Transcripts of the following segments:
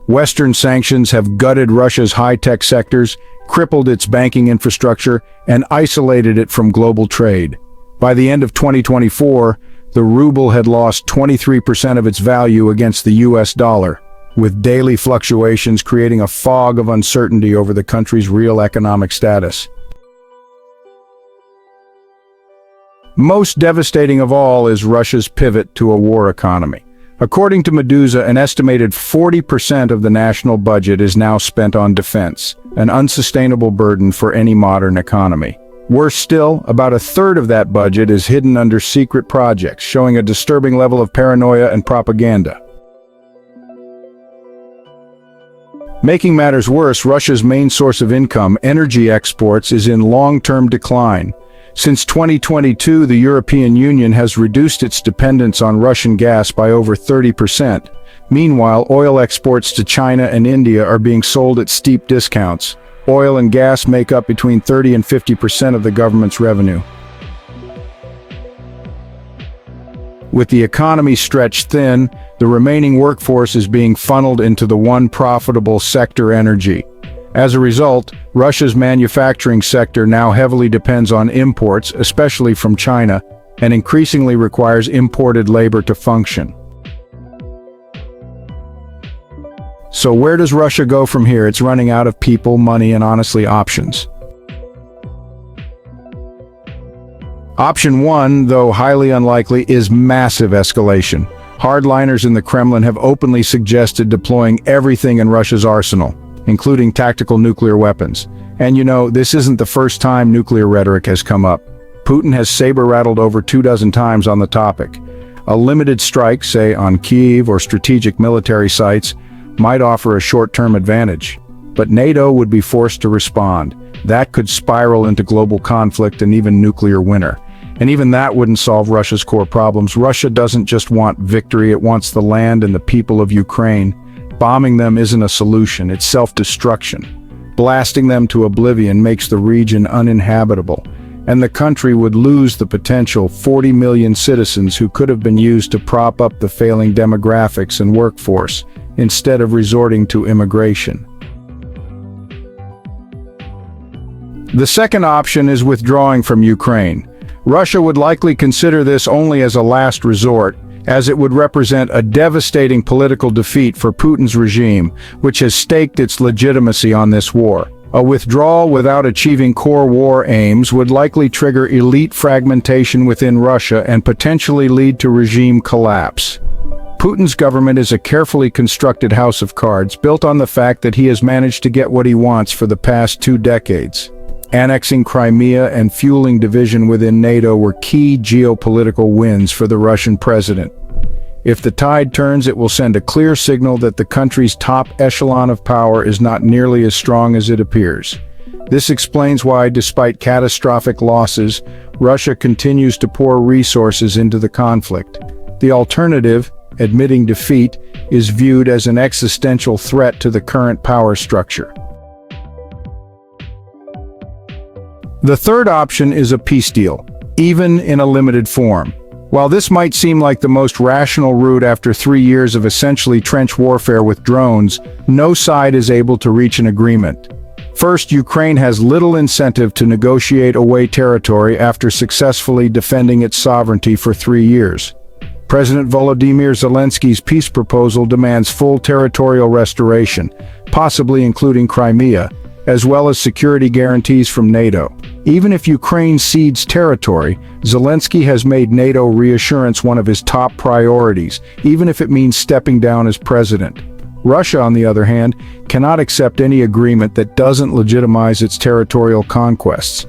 Western sanctions have gutted Russia's high-tech sectors, crippled its banking infrastructure, and isolated it from global trade. By the end of 2024, the ruble had lost 23% of its value against the US dollar, with daily fluctuations creating a fog of uncertainty over the country's real economic status. Most devastating of all is Russia's pivot to a war economy. According to Medusa, an estimated 40% of the national budget is now spent on defense, an unsustainable burden for any modern economy. Worse still, about a third of that budget is hidden under secret projects, showing a disturbing level of paranoia and propaganda. Making matters worse, Russia's main source of income, energy exports, is in long-term decline. Since 2022, the European Union has reduced its dependence on Russian gas by over 30%. Meanwhile, oil exports to China and India are being sold at steep discounts. Oil and gas make up between 30 and 50% of the government's revenue. With the economy stretched thin, the remaining workforce is being funneled into the one profitable sector, energy. As a result, Russia's manufacturing sector now heavily depends on imports, especially from China, and increasingly requires imported labor to function. So where does Russia go from here? It's running out of people, money, and honestly, options. Option 1, though highly unlikely, is massive escalation. Hardliners in the Kremlin have openly suggested deploying everything in Russia's arsenal, including tactical nuclear weapons. And you know, this isn't the first time nuclear rhetoric has come up. Putin has saber-rattled over 24 times on the topic. A limited strike, say on Kyiv or strategic military sites, might offer a short-term advantage. But NATO would be forced to respond. That could spiral into global conflict and even nuclear winter. And even that wouldn't solve Russia's core problems. Russia doesn't just want victory, it wants the land and the people of Ukraine. Bombing them isn't a solution, it's self-destruction. Blasting them to oblivion makes the region uninhabitable, and the country would lose the potential 40 million citizens who could have been used to prop up the failing demographics and workforce, instead of resorting to immigration. The second option is withdrawing from Ukraine. Russia would likely consider this only as a last resort, as it would represent a devastating political defeat for Putin's regime, which has staked its legitimacy on this war. A withdrawal without achieving core war aims would likely trigger elite fragmentation within Russia and potentially lead to regime collapse. Putin's government is a carefully constructed house of cards built on the fact that he has managed to get what he wants for the past 2 decades. Annexing Crimea and fueling division within NATO were key geopolitical wins for the Russian president. If the tide turns, it will send a clear signal that the country's top echelon of power is not nearly as strong as it appears. This explains why, despite catastrophic losses, Russia continues to pour resources into the conflict. The alternative, admitting defeat, is viewed as an existential threat to the current power structure. The third option is a peace deal, even in a limited form. While this might seem like the most rational route after 3 years of essentially trench warfare with drones, no side is able to reach an agreement. First, Ukraine has little incentive to negotiate away territory after successfully defending its sovereignty for 3 years. President Volodymyr Zelensky's peace proposal demands full territorial restoration, possibly including Crimea, as well as security guarantees from NATO. Even if Ukraine cedes territory, Zelensky has made NATO reassurance one of his top priorities, even if it means stepping down as president. Russia, on the other hand, cannot accept any agreement that doesn't legitimize its territorial conquests.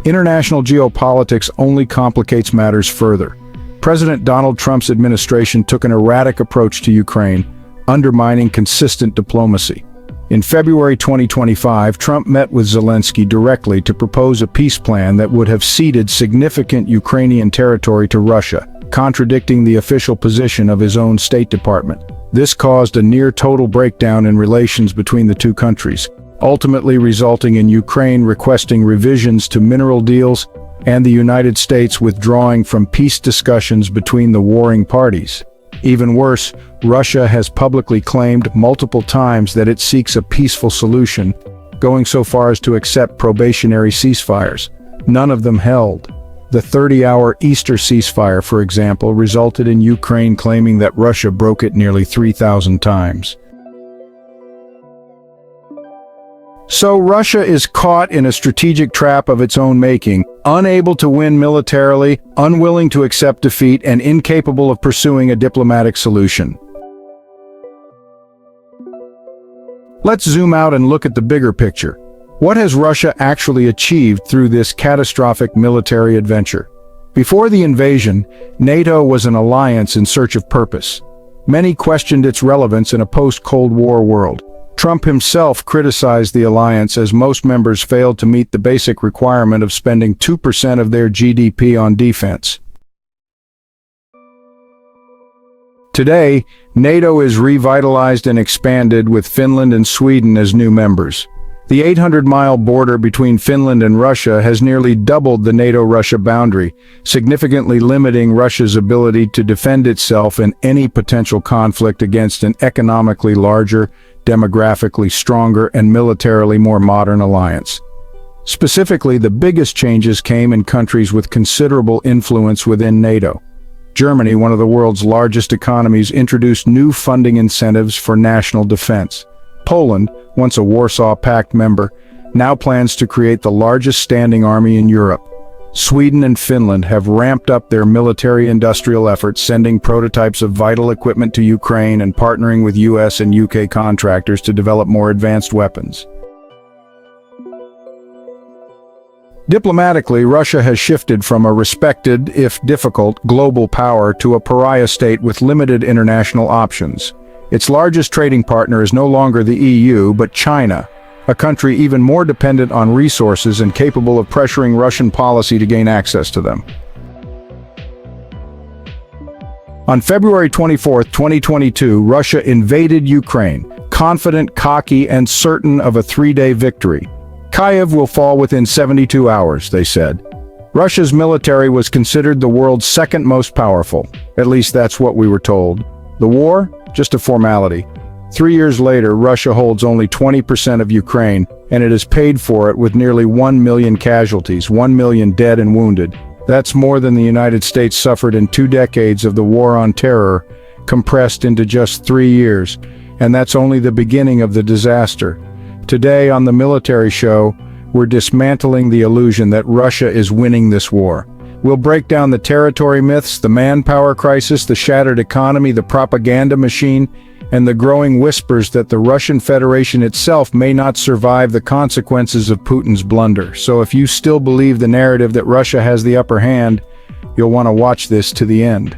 International geopolitics only complicates matters further. President Donald Trump's administration took an erratic approach to Ukraine, undermining consistent diplomacy. In February 2025, Trump met with Zelensky directly to propose a peace plan that would have ceded significant Ukrainian territory to Russia, contradicting the official position of his own State Department. This caused a near-total breakdown in relations between the two countries, ultimately resulting in Ukraine requesting revisions to mineral deals and the United States withdrawing from peace discussions between the warring parties. Even worse, Russia has publicly claimed multiple times that it seeks a peaceful solution, going so far as to accept probationary ceasefires. None of them held. The 30-hour Easter ceasefire, for example, resulted in Ukraine claiming that Russia broke it nearly 3,000 times. So Russia is caught in a strategic trap of its own making, unable to win militarily, unwilling to accept defeat, and incapable of pursuing a diplomatic solution. Let's zoom out and look at the bigger picture. What has Russia actually achieved through this catastrophic military adventure? Before the invasion, NATO was an alliance in search of purpose. Many questioned its relevance in a post-Cold War world. Trump himself criticized the alliance as most members failed to meet the basic requirement of spending 2% of their GDP on defense. Today, NATO is revitalized and expanded with Finland and Sweden as new members. The 800-mile border between Finland and Russia has nearly doubled the NATO-Russia boundary, significantly limiting Russia's ability to defend itself in any potential conflict against an economically larger, demographically stronger, and militarily more modern alliance. Specifically, the biggest changes came in countries with considerable influence within NATO. Germany, one of the world's largest economies, introduced new funding incentives for national defense. Poland, once a Warsaw Pact member, now plans to create the largest standing army in Europe. Sweden and Finland have ramped up their military-industrial efforts, sending prototypes of vital equipment to Ukraine and partnering with US and UK contractors to develop more advanced weapons. Diplomatically, Russia has shifted from a respected, if difficult, global power to a pariah state with limited international options. Its largest trading partner is no longer the EU, but China, a country even more dependent on resources and capable of pressuring Russian policy to gain access to them. On February 24, 2022, Russia invaded Ukraine, confident, cocky, and certain of a three-day victory. Kyiv will fall within 72 hours, they said. Russia's military was considered the world's second most powerful. At least that's what we were told. The war? Just a formality. 3 years later, Russia holds only 20% of Ukraine, and it has paid for it with nearly 1 million casualties, 1 million dead and wounded. That's more than the United States suffered in 2 decades of the War on Terror, compressed into just 3 years. And that's only the beginning of the disaster. Today on the Military Show, we're dismantling the illusion that Russia is winning this war. We'll break down the territory myths, the manpower crisis, the shattered economy, the propaganda machine, and the growing whispers that the Russian Federation itself may not survive the consequences of Putin's blunder. So if you still believe the narrative that Russia has the upper hand, you'll want to watch this to the end.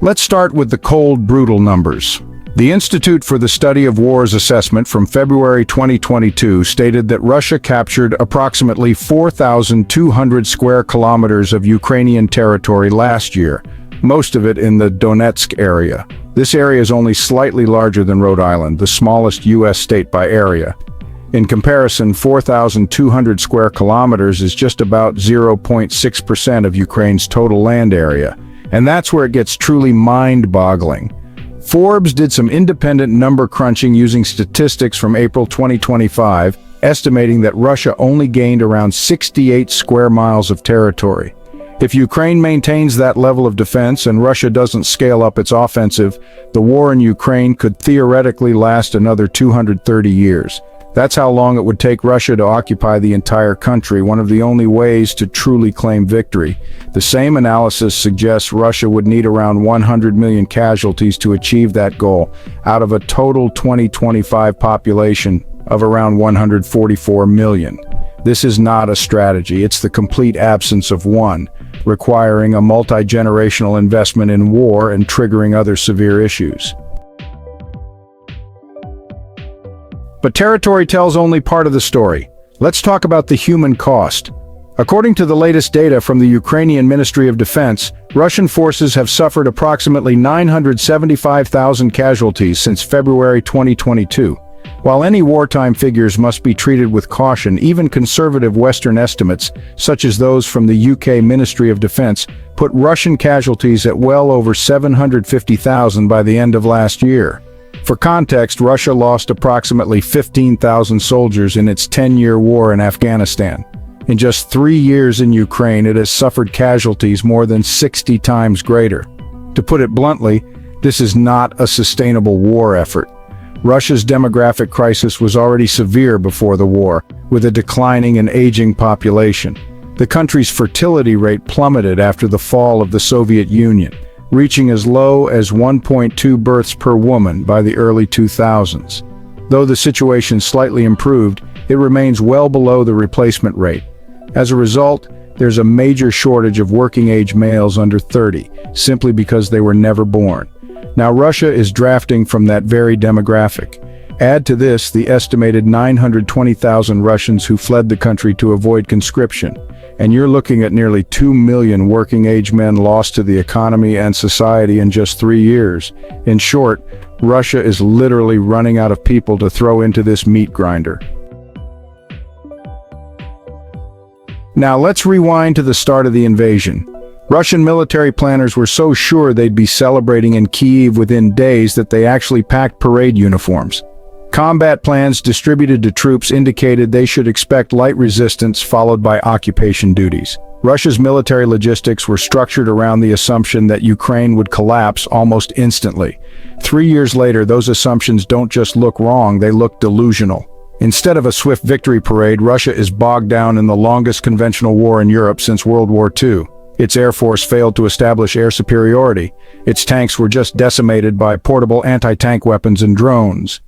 Let's start with the cold, brutal numbers. The Institute for the Study of Wars assessment from February 2022 stated that Russia captured approximately 4,200 square kilometers of Ukrainian territory last year, most of it in the Donetsk area. This area is only slightly larger than Rhode Island, the smallest U.S. state by area. In comparison, 4,200 square kilometers is just about 0.6% of Ukraine's total land area. And that's where it gets truly mind-boggling. Forbes did some independent number crunching using statistics from April 2025, estimating that Russia only gained around 68 square miles of territory. If Ukraine maintains that level of defense and Russia doesn't scale up its offensive, the war in Ukraine could theoretically last another 230 years. That's how long it would take Russia to occupy the entire country, one of the only ways to truly claim victory. The same analysis suggests Russia would need around 100 million casualties to achieve that goal, out of a total 2025 population of around 144 million. This is not a strategy, it's the complete absence of one, requiring a multi-generational investment in war and triggering other severe issues. But territory tells only part of the story. Let's talk about the human cost. According to the latest data from the Ukrainian Ministry of Defense, Russian forces have suffered approximately 975,000 casualties since February 2022. While any wartime figures must be treated with caution, even conservative Western estimates, such as those from the UK Ministry of Defense, put Russian casualties at well over 750,000 by the end of last year. For context, Russia lost approximately 15,000 soldiers in its 10-year war in Afghanistan. In just 3 years in Ukraine, it has suffered casualties more than 60 times greater. To put it bluntly, this is not a sustainable war effort. Russia's demographic crisis was already severe before the war, with a declining and aging population. The country's fertility rate plummeted after the fall of the Soviet Union, reaching as low as 1.2 births per woman by the early 2000s. Though the situation slightly improved, it remains well below the replacement rate. As a result, there's a major shortage of working-age males under 30, simply because they were never born. Now Russia is drafting from that very demographic. Add to this the estimated 920,000 Russians who fled the country to avoid conscription, and you're looking at nearly 2 million working-age men lost to the economy and society in just 3 years. In short, Russia is literally running out of people to throw into this meat grinder. Now let's rewind to the start of the invasion. Russian military planners were so sure they'd be celebrating in Kyiv within days that they actually packed parade uniforms. Combat plans distributed to troops indicated they should expect light resistance followed by occupation duties. Russia's military logistics were structured around the assumption that Ukraine would collapse almost instantly. 3 years later, those assumptions don't just look wrong, they look delusional. Instead of a swift victory parade, Russia is bogged down in the longest conventional war in Europe since World War II. Its air force failed to establish air superiority. Its tanks were just decimated by portable anti-tank weapons and drones.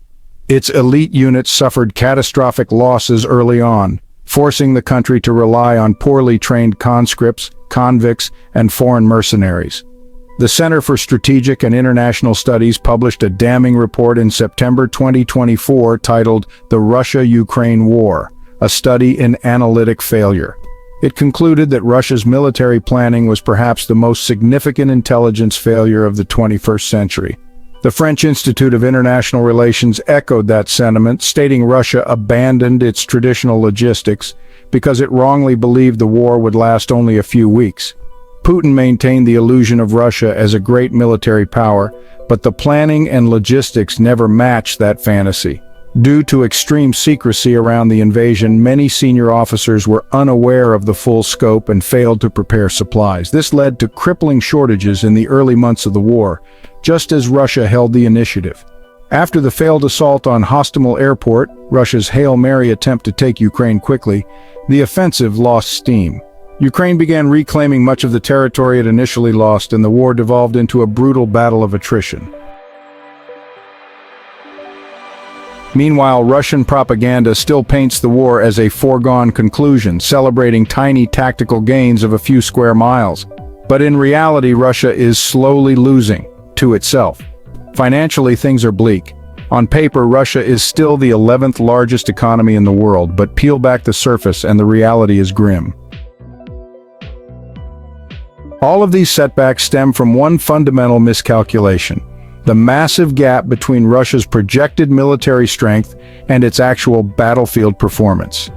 Its elite units suffered catastrophic losses early on, forcing the country to rely on poorly trained conscripts, convicts, and foreign mercenaries. The Center for Strategic and International Studies published a damning report in September 2024 titled The Russia-Ukraine War, a study in analytic failure. It concluded that Russia's military planning was perhaps the most significant intelligence failure of the 21st century. The French Institute of International Relations echoed that sentiment, stating Russia abandoned its traditional logistics because it wrongly believed the war would last only a few weeks. Putin maintained the illusion of Russia as a great military power, but the planning and logistics never matched that fantasy. Due to extreme secrecy around the invasion, many senior officers were unaware of the full scope and failed to prepare supplies. This led to crippling shortages in the early months of the war, just as Russia held the initiative. After the failed assault on Hostomel Airport, Russia's Hail Mary attempt to take Ukraine quickly, the offensive lost steam. Ukraine began reclaiming much of the territory it initially lost, and the war devolved into a brutal battle of attrition. Meanwhile, Russian propaganda still paints the war as a foregone conclusion, celebrating tiny tactical gains of a few square miles. But in reality, Russia is slowly losing to itself. Financially, things are bleak. On paper, Russia is still the 11th largest economy in the world, but peel back the surface and the reality is grim. All of these setbacks stem from one fundamental miscalculation: the massive gap between Russia's projected military strength and its actual battlefield performance.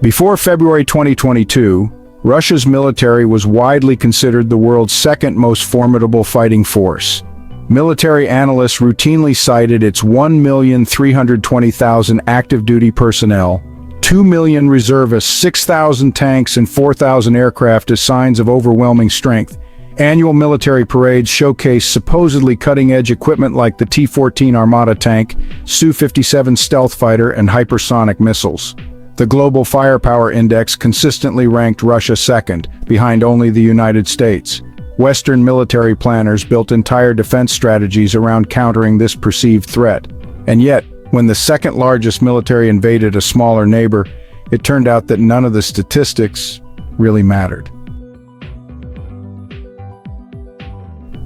Before February 2022, Russia's military was widely considered the world's second most formidable fighting force. Military analysts routinely cited its 1,320,000 active-duty personnel, 2 million reservists, 6,000 tanks, and 4,000 aircraft as signs of overwhelming strength. Annual military parades showcase supposedly cutting-edge equipment like the T-14 Armata tank, Su-57 stealth fighter, and hypersonic missiles. The Global Firepower Index consistently ranked Russia second, behind only the United States. Western military planners built entire defense strategies around countering this perceived threat. And yet, when the second-largest military invaded a smaller neighbor, it turned out that none of the statistics really mattered.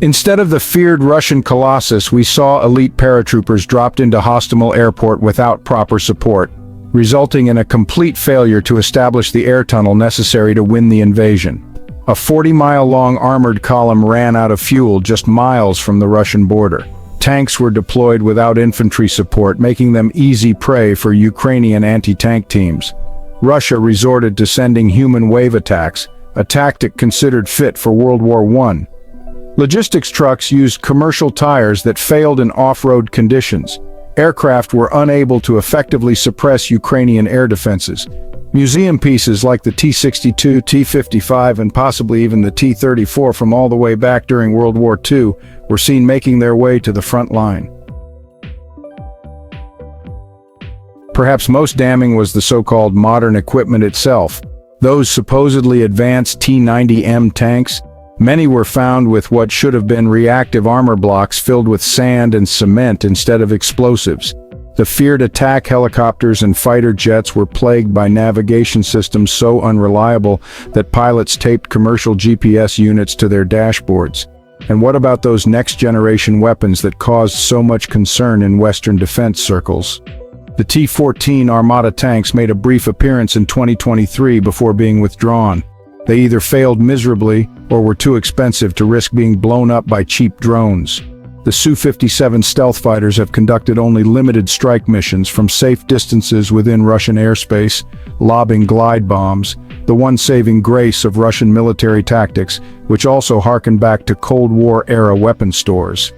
Instead of the feared Russian colossus, we saw elite paratroopers dropped into Hostomel Airport without proper support, resulting in a complete failure to establish the air tunnel necessary to win the invasion. A 40-mile-long armored column ran out of fuel just miles from the Russian border. Tanks were deployed without infantry support, making them easy prey for Ukrainian anti-tank teams. Russia resorted to sending human wave attacks, a tactic considered fit for World War I. Logistics trucks used commercial tires that failed in off-road conditions. Aircraft were unable to effectively suppress Ukrainian air defenses. Museum pieces like the T-62, T-55, and possibly even the T-34 from all the way back during World War II were seen making their way to the front line. Perhaps most damning was the so-called modern equipment itself. Those supposedly advanced T-90M tanks, many were found with what should have been reactive armor blocks filled with sand and cement instead of explosives. The feared attack helicopters and fighter jets were plagued by navigation systems so unreliable that pilots taped commercial GPS units to their dashboards. And what about those next-generation weapons that caused so much concern in Western defense circles? The T-14 Armata tanks made a brief appearance in 2023 before being withdrawn. They either failed miserably or were too expensive to risk being blown up by cheap drones. The Su-57 stealth fighters have conducted only limited strike missions from safe distances within Russian airspace, lobbing glide bombs, the one saving grace of Russian military tactics, which also harken back to Cold War-era weapon stores.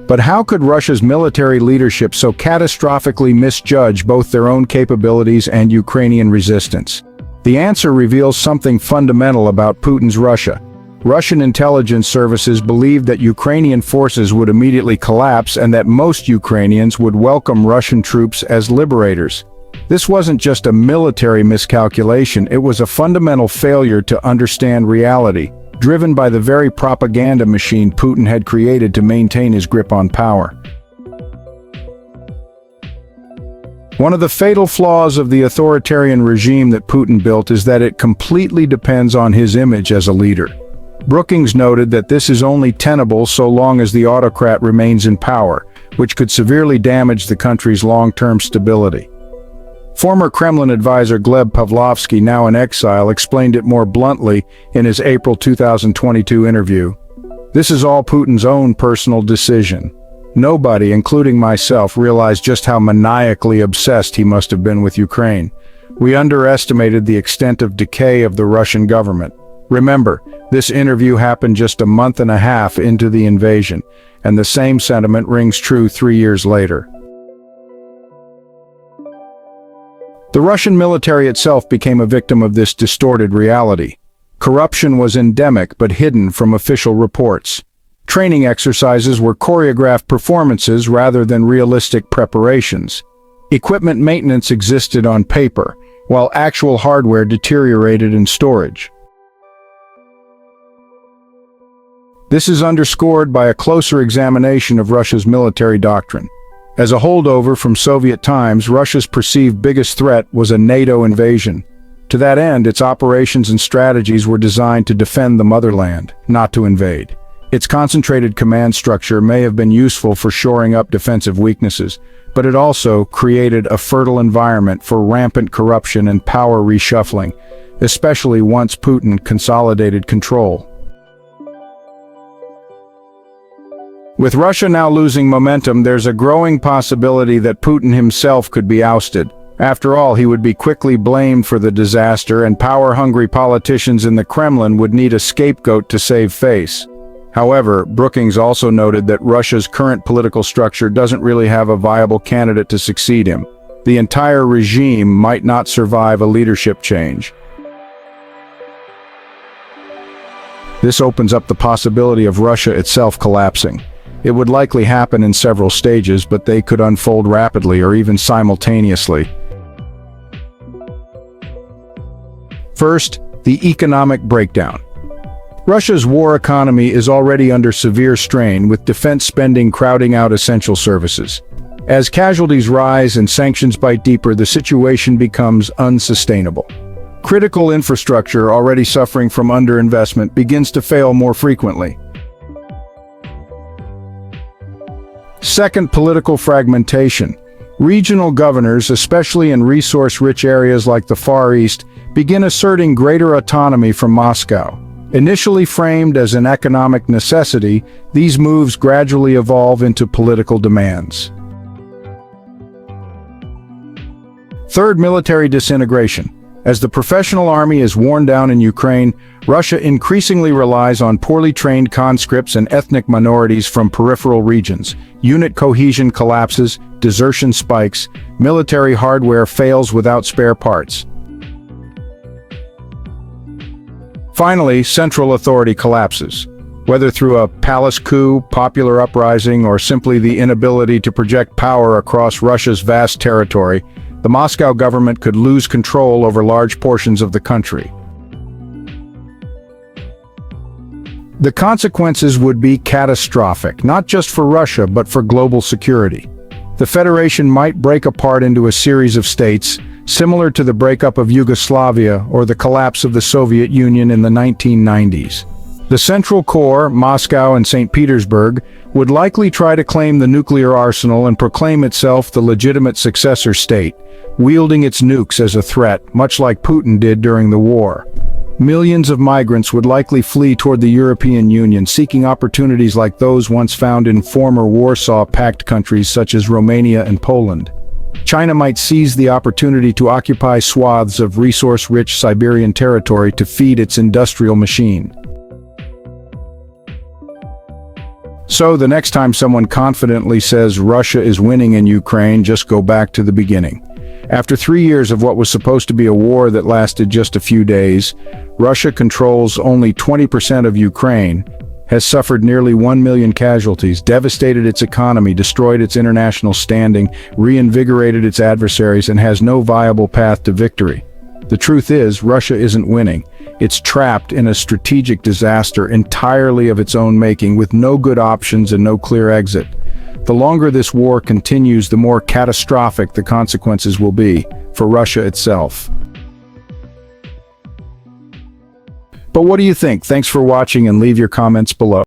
But how could Russia's military leadership so catastrophically misjudge both their own capabilities and Ukrainian resistance? The answer reveals something fundamental about Putin's Russia. Russian intelligence services believed that Ukrainian forces would immediately collapse and that most Ukrainians would welcome Russian troops as liberators. This wasn't just a military miscalculation, it was a fundamental failure to understand reality, driven by the very propaganda machine Putin had created to maintain his grip on power. One of the fatal flaws of the authoritarian regime that Putin built is that it completely depends on his image as a leader. Brookings noted that this is only tenable so long as the autocrat remains in power, which could severely damage the country's long-term stability. Former Kremlin advisor Gleb Pavlovsky, now in exile, explained it more bluntly in his April 2022 interview. "This is all Putin's own personal decision. Nobody, including myself, realized just how maniacally obsessed he must have been with Ukraine. We underestimated the extent of decay of the Russian government." Remember, this interview happened just a month and a half into the invasion, and the same sentiment rings true 3 years later. The Russian military itself became a victim of this distorted reality. Corruption was endemic but hidden from official reports. Training exercises were choreographed performances rather than realistic preparations. Equipment maintenance existed on paper, while actual hardware deteriorated in storage. This is underscored by a closer examination of Russia's military doctrine. As a holdover from Soviet times, Russia's perceived biggest threat was a NATO invasion. To that end, its operations and strategies were designed to defend the motherland, not to invade. Its concentrated command structure may have been useful for shoring up defensive weaknesses, but it also created a fertile environment for rampant corruption and power reshuffling, especially once Putin consolidated control. With Russia now losing momentum, there's a growing possibility that Putin himself could be ousted. After all, he would be quickly blamed for the disaster, and power-hungry politicians in the Kremlin would need a scapegoat to save face. However, Brookings also noted that Russia's current political structure doesn't really have a viable candidate to succeed him. The entire regime might not survive a leadership change. This opens up the possibility of Russia itself collapsing. It would likely happen in several stages, but they could unfold rapidly or even simultaneously. First, the economic breakdown. Russia's war economy is already under severe strain, with defense spending crowding out essential services. As casualties rise and sanctions bite deeper, the situation becomes unsustainable. Critical infrastructure, already suffering from underinvestment, begins to fail more frequently. Second, political fragmentation. Regional governors, especially in resource-rich areas like the Far East, begin asserting greater autonomy from Moscow. Initially framed as an economic necessity, these moves gradually evolve into political demands. Third, military disintegration. As the professional army is worn down in Ukraine, Russia increasingly relies on poorly trained conscripts and ethnic minorities from peripheral regions. Unit cohesion collapses, desertion spikes, military hardware fails without spare parts. Finally, central authority collapses. Whether through a palace coup, popular uprising, or simply the inability to project power across Russia's vast territory, the Moscow government could lose control over large portions of the country. The consequences would be catastrophic, not just for Russia, but for global security. The Federation might break apart into a series of states, similar to the breakup of Yugoslavia or the collapse of the Soviet Union in the 1990s. The Central Core, Moscow and St. Petersburg, would likely try to claim the nuclear arsenal and proclaim itself the legitimate successor state, wielding its nukes as a threat, much like Putin did during the war. Millions of migrants would likely flee toward the European Union, seeking opportunities like those once found in former Warsaw Pact countries such as Romania and Poland. China might seize the opportunity to occupy swaths of resource-rich Siberian territory to feed its industrial machine. So, the next time someone confidently says Russia is winning in Ukraine, just go back to the beginning. After 3 years of what was supposed to be a war that lasted just a few days, Russia controls only 20% of Ukraine, has suffered nearly 1 million casualties, devastated its economy, destroyed its international standing, reinvigorated its adversaries, and has no viable path to victory. The truth is, Russia isn't winning. It's trapped in a strategic disaster entirely of its own making, with no good options and no clear exit. The longer this war continues, the more catastrophic the consequences will be for Russia itself. But what do you think? Thanks for watching and leave your comments below.